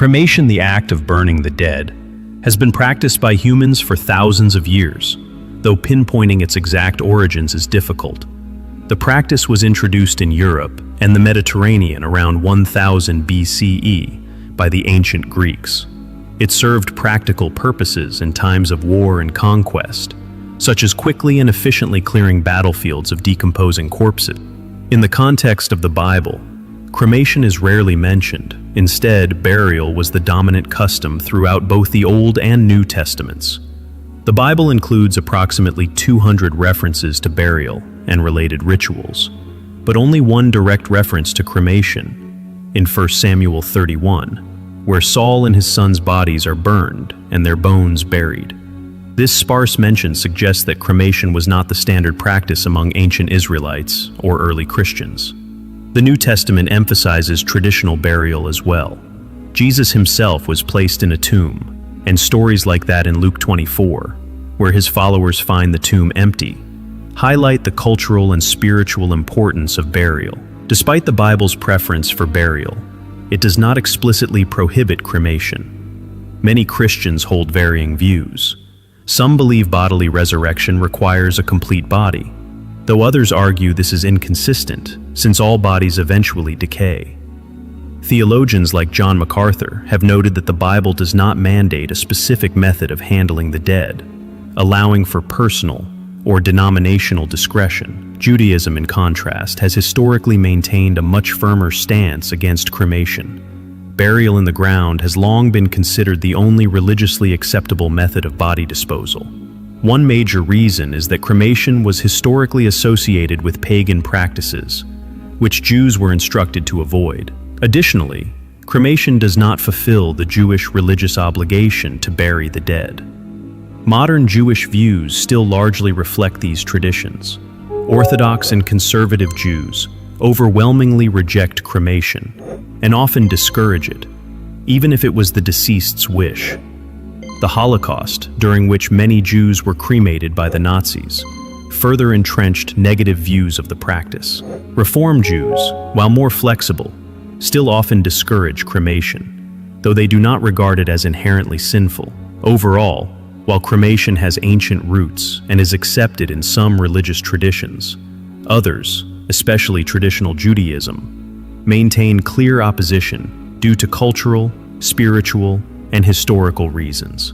Cremation, the act of burning the dead, has been practiced by humans for thousands of years, though pinpointing its exact origins is difficult. The practice was introduced in Europe and the Mediterranean around 1000 BCE by the ancient Greeks. It served practical purposes in times of war and conquest, such as quickly and efficiently clearing battlefields of decomposing corpses. In the context of the Bible, cremation is rarely mentioned. Instead, burial was the dominant custom throughout both the Old and New Testaments. The Bible includes approximately 200 references to burial and related rituals, but only one direct reference to cremation, in 1 Samuel 31, where Saul and his sons' bodies are burned and their bones buried. This sparse mention suggests that cremation was not the standard practice among ancient Israelites or early Christians. The New Testament emphasizes traditional burial as well. Jesus himself was placed in a tomb, and stories like that in Luke 24, where his followers find the tomb empty, highlight the cultural and spiritual importance of burial. Despite the Bible's preference for burial, it does not explicitly prohibit cremation. Many Christians hold varying views. Some believe bodily resurrection requires a complete body, though others argue this is inconsistent, since all bodies eventually decay. Theologians like John MacArthur have noted that the Bible does not mandate a specific method of handling the dead, allowing for personal or denominational discretion. Judaism, in contrast, has historically maintained a much firmer stance against cremation. Burial in the ground has long been considered the only religiously acceptable method of body disposal. One major reason is that cremation was historically associated with pagan practices, which Jews were instructed to avoid. Additionally, cremation does not fulfill the Jewish religious obligation to bury the dead. Modern Jewish views still largely reflect these traditions. Orthodox and conservative Jews overwhelmingly reject cremation and often discourage it, even if it was the deceased's wish. The Holocaust, during which many Jews were cremated by the Nazis, further entrenched negative views of the practice. Reform Jews, while more flexible, still often discourage cremation, though they do not regard it as inherently sinful. Overall, while cremation has ancient roots and is accepted in some religious traditions, others, especially traditional Judaism, maintain clear opposition due to cultural, spiritual, and historical reasons.